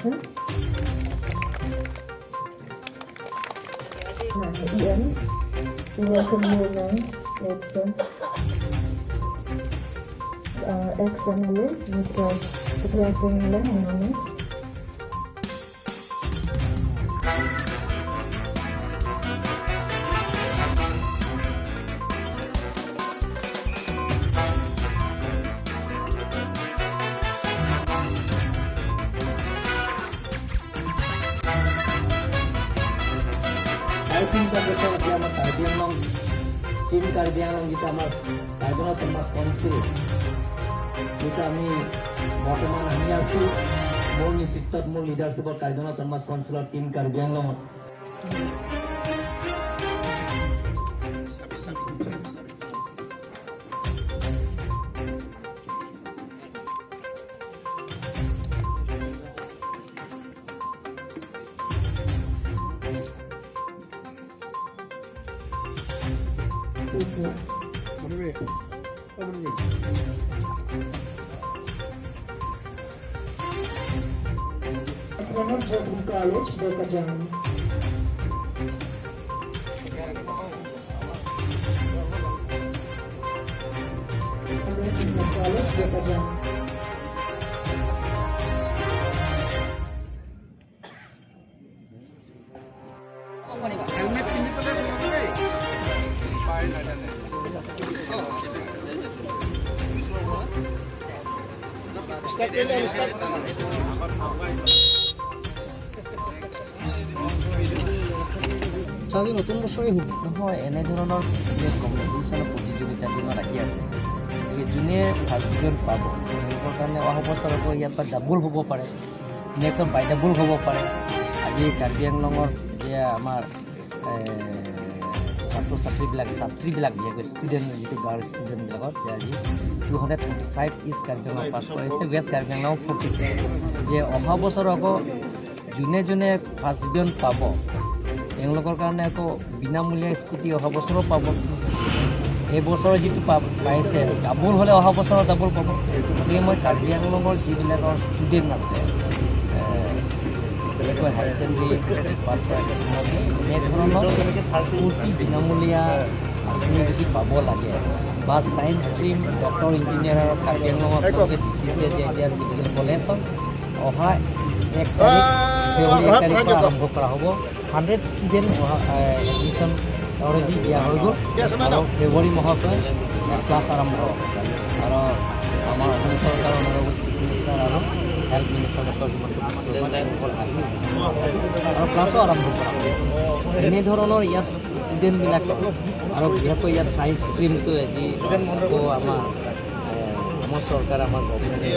medicine. Nah, EMs, International medicine. XML, Mr. Ketriasin Anonymous. Tim Karbi Anglong kita mas Karbi Termas Konsil kita mi বর্তমান আমি আছো মোৰ নেতৃত্বত মোৰ লিডাৰশ্বিপত কাৰ্যনা ধৰ্মাস কাউন্সিলৰ team Karbi Anglong Leonard Joplin College, Bokajang. College, Bokajang. চাৰি নতুন বছৰে নহয় এনেধৰণৰ কম্পিটিশ্যন প্ৰতিযোগিতা দিনত আহি আছে যোনে ফাৰ্ষ্ট ডিভিজন পাব তেওঁলোকৰ কাৰণে অহা বছৰ আকৌ ইয়াৰ পৰা ডাবল হ'ব পাৰে নেক্সট বাই ডাবল হ'ব পাৰে আজি কাৰ্বি আংলঙৰ এতিয়া আমাৰ ছাত্ৰীবিলাক বিশেষকৈ ষ্টুডেণ্ট যিটো গাৰ্ল ষ্টুডেণ্টবিলাকত যে আজি 235 ইষ্ট কাৰ্বি আংলং পাছ কৰিছে ৱেষ্ট কাৰ্বি আংলং 46 যে অহা বছৰ আকৌ যোনে যোনে ফাৰ্ষ্ট ডিভিজন পাব তেওঁলোকৰ কাৰণে আকৌ বিনামূলীয়া স্কুটি অহা বছৰো পাব এই বছৰ যিটো পাইছে ডাবল হ'লে অহা বছৰত ডাবল পাব গতিকে মই কাৰ্বি আংলঙৰ যিবিলাকৰ ষ্টুডেণ্ট আছে বিশেষকৈ হাই ছেকেণ্ডেৰী পাছ কৰা এনেধৰণৰ স্কুটি বিনামূলীয়া আঁচনি যদি পাব লাগে বা science stream doctor engineer Karbi আংলঙত দিছে যে এতিয়া মেডিকেল কলেজত অহা 1 তাৰিখৰ পৰা আৰম্ভ কৰা হ'ব 100 ষ্টুডেণ্ট এডমিশ্যন অলৰেডি দিয়া হৈ গ'ল আৰু ফেব্ৰুৱাৰী মাহত ক্লাছ আৰম্ভ হ'ব আৰু আমাৰ অসম চৰকাৰৰ অনাৰবল চিফ মিনিষ্টাৰ আৰু health minister doctor Himanta Biswa শৰ্মাই আহি আৰু ক্লাছো আৰম্ভ কৰা হ'ব এনেধৰণৰ ইয়াত ষ্টুডেণ্টবিলাক আৰু বিশেষকৈ ইয়াত ছায়েন্স ষ্ট্ৰীমটো আজি আমাৰ চৰকাৰ আমাৰ গভৰ্ণমেণ্টে